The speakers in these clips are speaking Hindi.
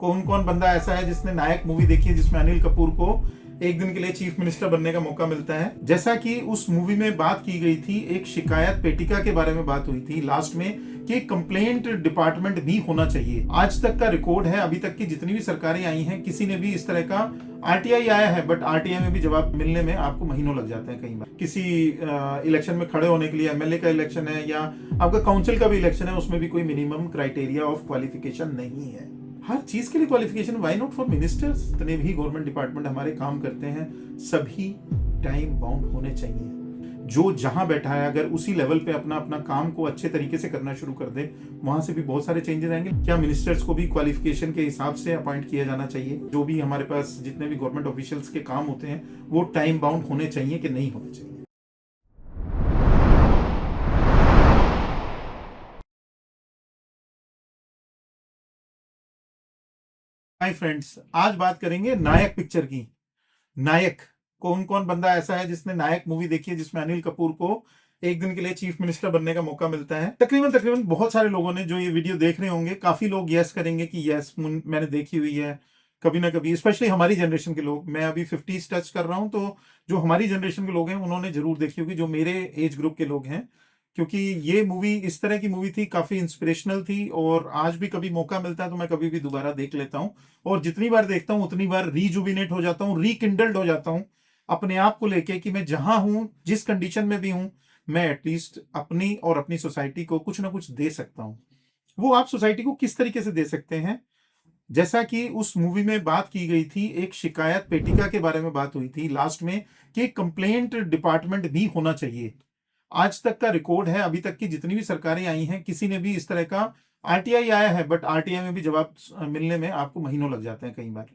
कौन कौन बंदा ऐसा है जिसने नायक मूवी देखी है जिसमें अनिल कपूर को एक दिन के लिए चीफ मिनिस्टर बनने का मौका मिलता है। जैसा कि उस मूवी में बात की गई थी, एक शिकायत पेटिका के बारे में बात हुई थी लास्ट में कि कंप्लेंट डिपार्टमेंट भी होना चाहिए। आज तक का रिकॉर्ड है, अभी तक की जितनी भी सरकारें आई हैं किसी ने भी इस तरह का आरटीआई आया है, बट आरटीआई में भी जवाब मिलने में आपको महीनों लग जाते हैं। कई बार किसी इलेक्शन में खड़े होने के लिए, एमएलए का इलेक्शन है या आपका काउंसिल का भी इलेक्शन है, उसमें भी कोई मिनिमम क्राइटेरिया ऑफ क्वालिफिकेशन नहीं है। हर चीज के लिए qualification, why not for ministers. जितने भी गवर्नमेंट डिपार्टमेंट हमारे काम करते हैं सभी टाइम बाउंड होने चाहिए। जो जहां बैठा है अगर उसी लेवल पे अपना अपना काम को अच्छे तरीके से करना शुरू कर दे, वहां से भी बहुत सारे चेंजेस आएंगे। क्या मिनिस्टर्स को भी क्वालिफिकेशन के हिसाब से अपॉइंट किया जाना चाहिए? जो भी हमारे पास जितने भी गवर्नमेंट ऑफिशियल्स के काम होते हैं वो टाइम बाउंड होने चाहिए कि नहीं होने चाहिए? हाय फ्रेंड्स, आज बात करेंगे नायक पिक्चर की। नायक, कौन कौन बंदा ऐसा है जिसने नायक मूवी देखी है जिसमें अनिल कपूर को एक दिन के लिए चीफ मिनिस्टर बनने का मौका मिलता है? तकरीबन तकरीबन बहुत सारे लोगों ने जो ये वीडियो देख रहे होंगे, काफी लोग यस करेंगे कि यस मैंने देखी हुई है कभी ना कभी। स्पेशली हमारी जनरेशन के लोग, मैं अभी 50s टच कर रहा हूं, तो जो हमारी जनरेशन के लोग हैं उन्होंने जरूर देखी होगी, जो मेरे एज ग्रुप के लोग हैं। क्योंकि ये मूवी इस तरह की मूवी थी, काफी इंस्पिरेशनल थी, और आज भी कभी मौका मिलता है तो मैं कभी भी दोबारा देख लेता हूँ। और जितनी बार देखता हूँ उतनी बार रीजुबिनेट हो जाता हूँ, रिकिंडल्ड हो जाता हूँ अपने आप को लेके कि मैं जहां हूं, जिस कंडीशन में भी हूं, मैं एटलीस्ट अपनी और अपनी सोसाइटी को कुछ ना कुछ दे सकता हूं। वो आप सोसाइटी को किस तरीके से दे सकते हैं? जैसा कि उस मूवी में बात की गई थी, एक शिकायत पेटिका के बारे में बात हुई थी लास्ट में कि कंप्लेंट डिपार्टमेंट भी होना चाहिए। आज तक का रिकॉर्ड है, अभी तक की जितनी भी सरकारें आई हैं किसी ने भी इस तरह का आरटीआई आया है, बट आरटीआई में भी जवाब मिलने में आपको महीनों लग जाते हैं कई बार,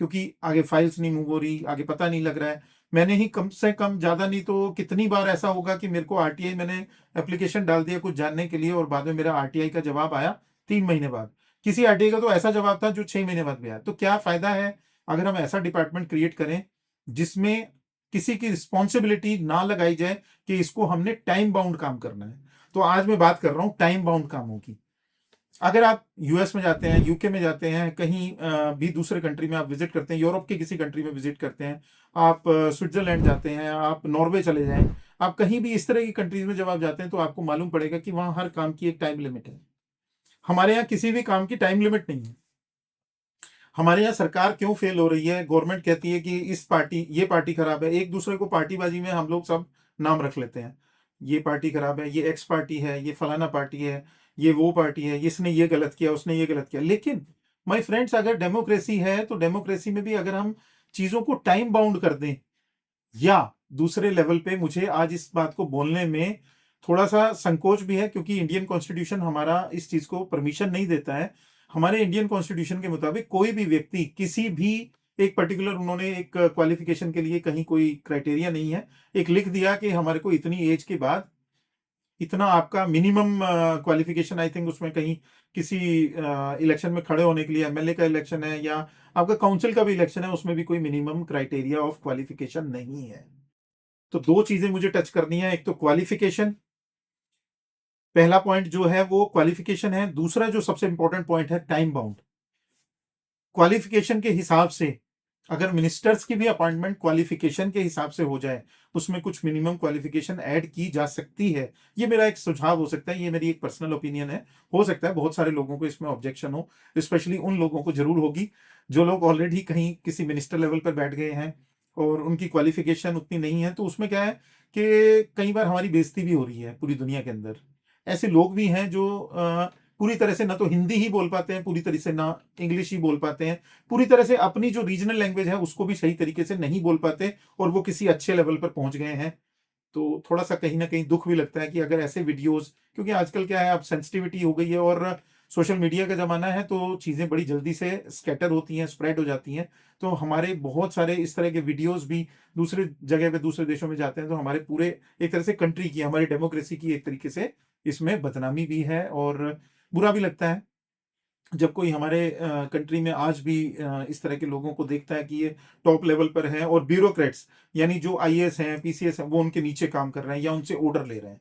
क्योंकि आगे फाइल्स नहीं मूव हो रही, आगे पता नहीं लग रहा है। मैंने ही कम से कम, ज्यादा नहीं तो कितनी बार ऐसा होगा कि मेरे को आरटीआई, मैंने एप्लीकेशन डाल दिया कुछ जानने के लिए और बाद में मेरा आरटीआई का जवाब आया 3 महीने बाद। किसी आरटीआई का तो ऐसा जवाब था जो 6 महीने बाद भी आया। तो क्या फायदा है अगर हम ऐसा डिपार्टमेंट क्रिएट करें जिसमें किसी की रिस्पॉन्सिबिलिटी ना लगाई जाए कि इसको हमने टाइम बाउंड काम करना है? तो आज मैं बात कर रहा हूं टाइम बाउंड कामों की। अगर आप यूएस में जाते हैं, यूके में जाते हैं, कहीं भी दूसरे कंट्री में आप विजिट करते हैं, यूरोप के किसी कंट्री में विजिट करते हैं, आप स्विट्जरलैंड जाते हैं, आप नॉर्वे चले जाएं, आप कहीं भी इस तरह की कंट्रीज में जब आप जाते हैं तो आपको मालूम पड़ेगा कि वहां हर काम की एक टाइम लिमिट है। हमारे यहाँ किसी भी काम की टाइम लिमिट नहीं है। हमारे यहाँ सरकार क्यों फेल हो रही है? गवर्नमेंट कहती है कि इस पार्टी, ये पार्टी खराब है, एक दूसरे को पार्टीबाजी में हम लोग सब नाम रख लेते हैं। ये पार्टी खराब है, ये एक्स पार्टी है, ये फलाना पार्टी है, ये वो पार्टी है, इसने ये गलत किया, उसने ये गलत किया। लेकिन माय फ्रेंड्स, अगर डेमोक्रेसी है तो डेमोक्रेसी में भी अगर हम चीजों को टाइम बाउंड कर दें, या दूसरे लेवल पे, मुझे आज इस बात को बोलने में थोड़ा सा संकोच भी है क्योंकि इंडियन कॉन्स्टिट्यूशन हमारा इस चीज को परमिशन नहीं देता है। हमारे इंडियन कॉन्स्टिट्यूशन के मुताबिक कोई भी व्यक्ति किसी भी एक पर्टिकुलर, उन्होंने एक क्वालिफिकेशन के लिए कहीं कोई क्राइटेरिया नहीं है, एक लिख दिया कि हमारे को इतनी एज के बाद इतना आपका मिनिमम क्वालिफिकेशन, आई थिंक उसमें कहीं किसी इलेक्शन में खड़े होने के लिए, एमएलए का इलेक्शन है या आपका काउंसिल का भी इलेक्शन है, उसमें भी कोई मिनिमम क्राइटेरिया ऑफ क्वालिफिकेशन नहीं है। तो दो चीजें मुझे टच करनी है, एक तो क्वालिफिकेशन, पहला पॉइंट जो है वो क्वालिफिकेशन है। दूसरा जो सबसे इंपॉर्टेंट पॉइंट है टाइम बाउंड। क्वालिफिकेशन के हिसाब से अगर मिनिस्टर्स की भी अपॉइंटमेंट क्वालिफिकेशन के हिसाब से हो जाए, उसमें कुछ मिनिमम क्वालिफिकेशन ऐड की जा सकती है। ये मेरा एक सुझाव हो सकता है, ये मेरी एक पर्सनल ओपिनियन है। हो सकता है बहुत सारे लोगों को इसमें ऑब्जेक्शन हो, स्पेशली उन लोगों को जरूर होगी जो लोग ऑलरेडी कहीं किसी मिनिस्टर लेवल पर बैठ गए हैं और उनकी क्वालिफिकेशन उतनी नहीं है। तो उसमें क्या है कि कई बार हमारी बेइज्जती भी हो रही है पूरी दुनिया के अंदर। ऐसे लोग भी हैं जो पूरी तरह से ना तो हिंदी ही बोल पाते हैं, पूरी तरह से ना इंग्लिश ही बोल पाते हैं, पूरी तरह से अपनी जो रीजनल लैंग्वेज है उसको भी सही तरीके से नहीं बोल पाते, और वो किसी अच्छे लेवल पर पहुंच गए हैं। तो थोड़ा सा कहीं ना कहीं दुख भी लगता है कि अगर ऐसे वीडियोस, क्योंकि आजकल क्या है, अब सेंसिटिविटी हो गई है और सोशल मीडिया का जमाना है, तो चीजें बड़ी जल्दी से स्कैटर होती हैं, स्प्रेड हो जाती हैं। तो हमारे बहुत सारे इस तरह के वीडियोस भी दूसरे जगह पे, दूसरे देशों में जाते हैं, तो हमारे पूरे एक तरह से कंट्री की, हमारी डेमोक्रेसी की एक तरीके से इसमें बदनामी भी है, और बुरा भी लगता है जब कोई हमारे कंट्री में आज भी इस तरह के लोगों को देखता है कि ये टॉप लेवल पर हैं और ब्यूरोक्रेट्स, यानी जो आईएएस हैं, पीसीएस हैं, वो उनके नीचे काम कर रहे हैं या उनसे ऑर्डर ले रहे हैं।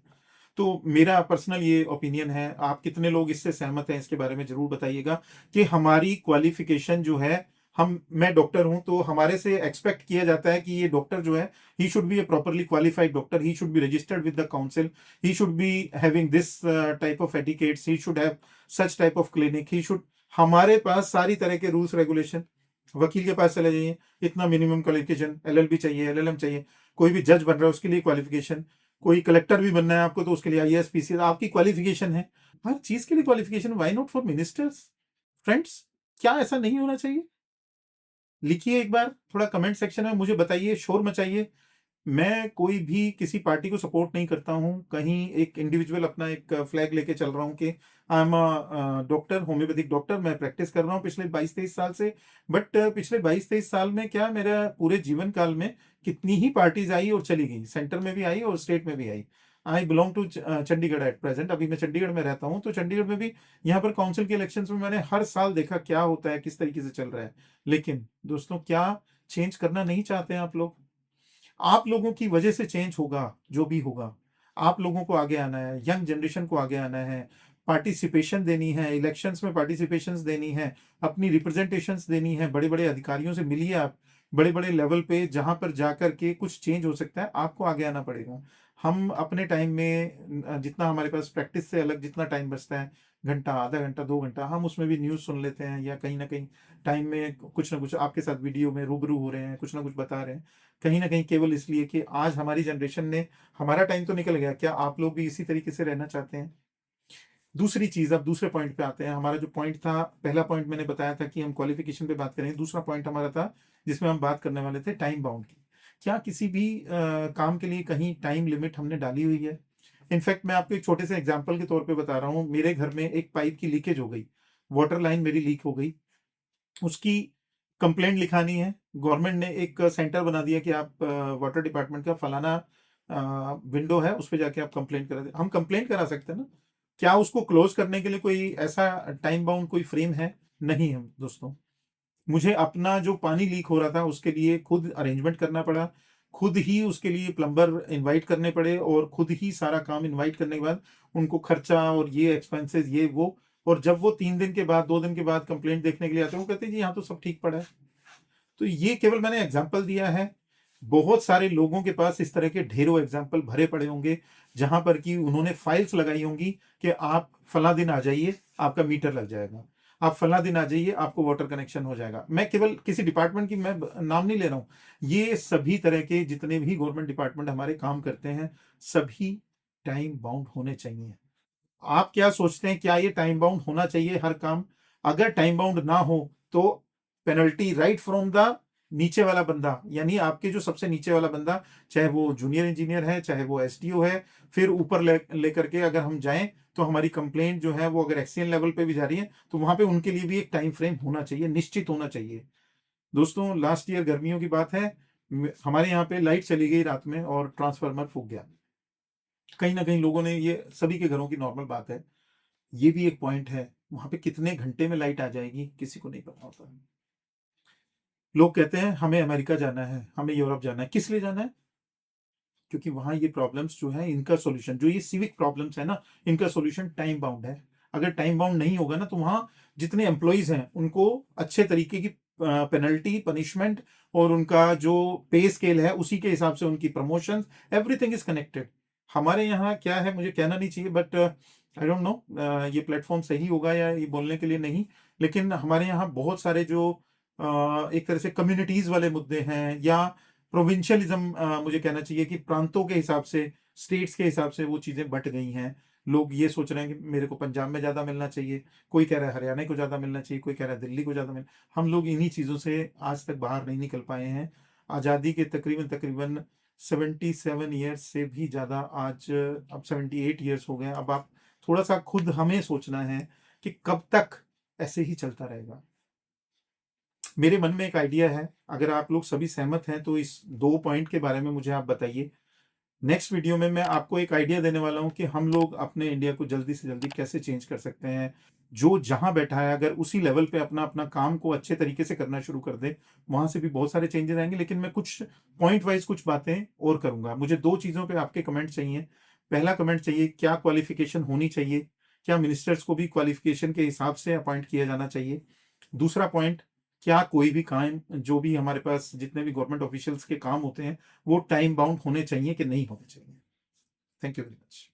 तो मेरा पर्सनल ये ओपिनियन है, आप कितने लोग इससे सहमत हैं इसके बारे में जरूर बताइएगा कि हमारी क्वालिफिकेशन जो है, मैं डॉक्टर हूं तो हमारे से एक्सपेक्ट किया जाता है कि ये डॉक्टर जो है, he should be A properly qualified doctor, he should be registered with the council, he should be having this type of etiquettes, he should have such type of clinic, he should, हमारे पास सारी तरह के रूल्स रेगुलेशन। वकील के पास चले जाइए, इतना मिनिमम क्वालिफिकेशन, एलएलबी चाहिए, एलएलएम चाहिए, कोई भी जज बन रहा है उसके लिए क्वालिफिकेशन, कोई कलेक्टर भी बनना है आपको तो उसके लिए आईएएस पीसीएस आपकी क्वालिफिकेशन है, हर चीज के लिए qualification. Why not for ministers? Friends, क्या ऐसा नहीं होना चाहिए? लिखिए एक बार थोड़ा कमेंट सेक्शन में, मुझे बताइए, शोर मचाइए। मैं कोई भी किसी पार्टी को सपोर्ट नहीं करता हूं, कहीं एक इंडिविजुअल अपना एक फ्लैग लेके चल रहा हूं कि I am doctor, homeopathic doctor, मैं प्रैक्टिस कर रहा हूं पिछले 22-23 साल से। बट पिछले 22-23 साल में क्या, मेरा पूरे जीवन काल में कितनी ही पार्टीज आई और चली गई, सेंटर में भी आई और स्टेट में भी आई। I belong to Chandigarh at present, अभी मैं चंडीगढ़ में रहता हूं, तो चंडीगढ़ में भी यहाँ पर काउंसिल के इलेक्शंस में मैंने हर साल देखा क्या होता है, किस तरीके से चल रहा है। लेकिन दोस्तों, क्या चेंज करना नहीं चाहते हैं आप लोग? आप लोगों की वजह से चेंज होगा, जो भी होगा। आप लोगों को आगे आना है, यंग जनरेशन को आगे आना है, पार्टिसिपेशन देनी है, इलेक्शंस में पार्टिसिपेशंस देनी है, अपनी रिप्रेजेंटेशंस देनी है, बड़े बड़े अधिकारियों से मिलिए आप, बड़े बड़े लेवल पे जहां पर जाकर के कुछ चेंज हो सकता है, आपको आगे आना पड़ेगा। हम अपने टाइम में जितना हमारे पास प्रैक्टिस से अलग जितना टाइम बचता है, घंटा, आधा घंटा, 2 घंटा, हम उसमें भी न्यूज़ सुन लेते हैं, या कहीं ना कहीं टाइम में कुछ ना कुछ आपके साथ वीडियो में रूबरू हो रहे हैं, कुछ ना कुछ बता रहे हैं, कहीं ना कहीं केवल इसलिए कि आज हमारी जनरेशन ने, हमारा टाइम तो निकल गया, क्या आप लोग भी इसी तरीके से रहना चाहते हैं? दूसरी चीज, अब दूसरे पॉइंट पे आते हैं। हमारा जो पॉइंट था, पहला पॉइंट मैंने बताया था कि हम क्वालिफिकेशन पे बात करेंगे, दूसरा पॉइंट हमारा था जिसमें हम बात करने वाले थे टाइम बाउंड की। क्या किसी भी काम के लिए कहीं टाइम लिमिट हमने डाली हुई है? इनफैक्ट मैं आपको एक छोटे से एग्जांपल के तौर पे बता रहा हूँ, मेरे घर में एक पाइप की लीकेज हो गई, वाटर लाइन मेरी लीक हो गई, उसकी कंप्लेंट लिखानी है। गवर्नमेंट ने एक सेंटर बना दिया कि आप वाटर डिपार्टमेंट का फलाना विंडो है, उस पर जाके आप कंप्लेंट करा दे। हम कंप्लेंट करा सकते हैं ना? क्या उसको क्लोज करने के लिए कोई ऐसा टाइम बाउंड कोई फ्रेम है? नहीं हम दोस्तों, मुझे अपना जो पानी लीक हो रहा था उसके लिए खुद अरेंजमेंट करना पड़ा, खुद ही उसके लिए प्लम्बर इनवाइट करने पड़े, और खुद ही सारा काम इनवाइट करने के बाद उनको खर्चा और ये एक्सपेंसेस ये वो, और जब वो 3 दिन के बाद 2 दिन के बाद कंप्लेंट देखने के लिए आते हैं, वो कहते हैं जी यहाँ तो सब ठीक पड़ा है। तो ये केवल मैंने एग्जाम्पल दिया है, बहुत सारे लोगों के पास इस तरह के ढेरों एग्जाम्पल भरे पड़े होंगे, जहां पर कि उन्होंने फाइल्स लगाई होंगी कि आप फला दिन आ जाइए, आपका मीटर लग जाएगा, आप फला दिन आ जाइए, आपको वाटर कनेक्शन हो जाएगा। मैं केवल किसी डिपार्टमेंट की मैं नाम नहीं ले रहा हूं, ये सभी तरह के जितने भी गवर्नमेंट डिपार्टमेंट हमारे काम करते हैं, सभी टाइम बाउंड होने चाहिए। आप क्या सोचते हैं, क्या ये टाइम बाउंड होना चाहिए हर काम? अगर टाइम बाउंड ना हो तो पेनल्टी राइट फ्रॉम द नीचे वाला बंदा, यानी आपके जो सबसे नीचे वाला बंदा, चाहे वो जूनियर इंजीनियर है, चाहे वो एसडीओ है, फिर ऊपर लेकर के अगर हम जाएं तो हमारी कंप्लेंट जो है वो अगर एक्सीएन लेवल पे भी जा रही है तो वहां पे उनके लिए भी एक टाइम फ्रेम होना चाहिए, निश्चित होना चाहिए। दोस्तों, लास्ट ईयर गर्मियों की बात है, हमारे यहाँ पे लाइट चली गई रात में और ट्रांसफार्मर फूक गया। कहीं ना कहीं लोगों ने, ये सभी के घरों की नॉर्मल बात है, ये भी एक पॉइंट है, वहां पे कितने घंटे में लाइट आ जाएगी किसी को नहीं पता होता। लोग कहते हैं हमें अमेरिका जाना है, हमें यूरोप जाना है, किस लिए जाना है? क्योंकि वहां ये प्रॉब्लम्स जो है इनका सॉल्यूशन, जो ये सिविक प्रॉब्लम्स है ना, इनका सॉल्यूशन टाइम बाउंड है। अगर टाइम बाउंड नहीं होगा ना, तो वहां जितने एम्प्लॉइज हैं उनको अच्छे तरीके की पेनल्टी, पनिशमेंट, और उनका जो पे स्केल है उसी के हिसाब से उनकी प्रमोशन, एवरीथिंग इज कनेक्टेड। हमारे यहाँ क्या है, मुझे कहना नहीं चाहिए, बट आई डोंट नो ये प्लेटफॉर्म सही होगा या ये बोलने के लिए नहीं, लेकिन हमारे यहाँ बहुत सारे जो एक तरह से कम्युनिटीज वाले मुद्दे हैं, या प्रोविंशियलिज्म, मुझे कहना चाहिए कि प्रांतों के हिसाब से, स्टेट्स के हिसाब से वो चीज़ें बट गई हैं। लोग ये सोच रहे हैं कि मेरे को पंजाब में ज़्यादा मिलना चाहिए, कोई कह रहा है हरियाणा को ज़्यादा मिलना चाहिए, कोई कह रहा है दिल्ली को ज़्यादा मिल। हम लोग इन्हीं चीज़ों से आज तक बाहर नहीं निकल पाए हैं। आज़ादी के तकरीबन तकरीबन 77 ईयर्स से भी ज़्यादा, आज अब 78 ईयर्स हो गए। अब आप थोड़ा सा खुद हमें सोचना है कि कब तक ऐसे ही चलता रहेगा। मेरे मन में एक आइडिया है, अगर आप लोग सभी सहमत हैं तो इस 2 पॉइंट के बारे में मुझे आप बताइए। नेक्स्ट वीडियो में मैं आपको एक आइडिया देने वाला हूं कि हम लोग अपने इंडिया को जल्दी से जल्दी कैसे चेंज कर सकते हैं। जो जहां बैठा है, अगर उसी लेवल पे अपना अपना काम को अच्छे तरीके से करना शुरू कर दे, वहां से भी बहुत सारे चेंजेस आएंगे। लेकिन मैं कुछ पॉइंट वाइज कुछ बातें और करूंगा। मुझे 2 चीज़ों पे आपके कमेंट चाहिए। पहला कमेंट चाहिए, क्या क्वालिफिकेशन होनी चाहिए, क्या मिनिस्टर्स को भी क्वालिफिकेशन के हिसाब से अपॉइंट किया जाना चाहिए। दूसरा पॉइंट, क्या कोई भी काम, जो भी हमारे पास जितने भी गवर्नमेंट ऑफिशियल्स के काम होते हैं, वो टाइम बाउंड होने चाहिए कि नहीं होने चाहिए। Thank you very much.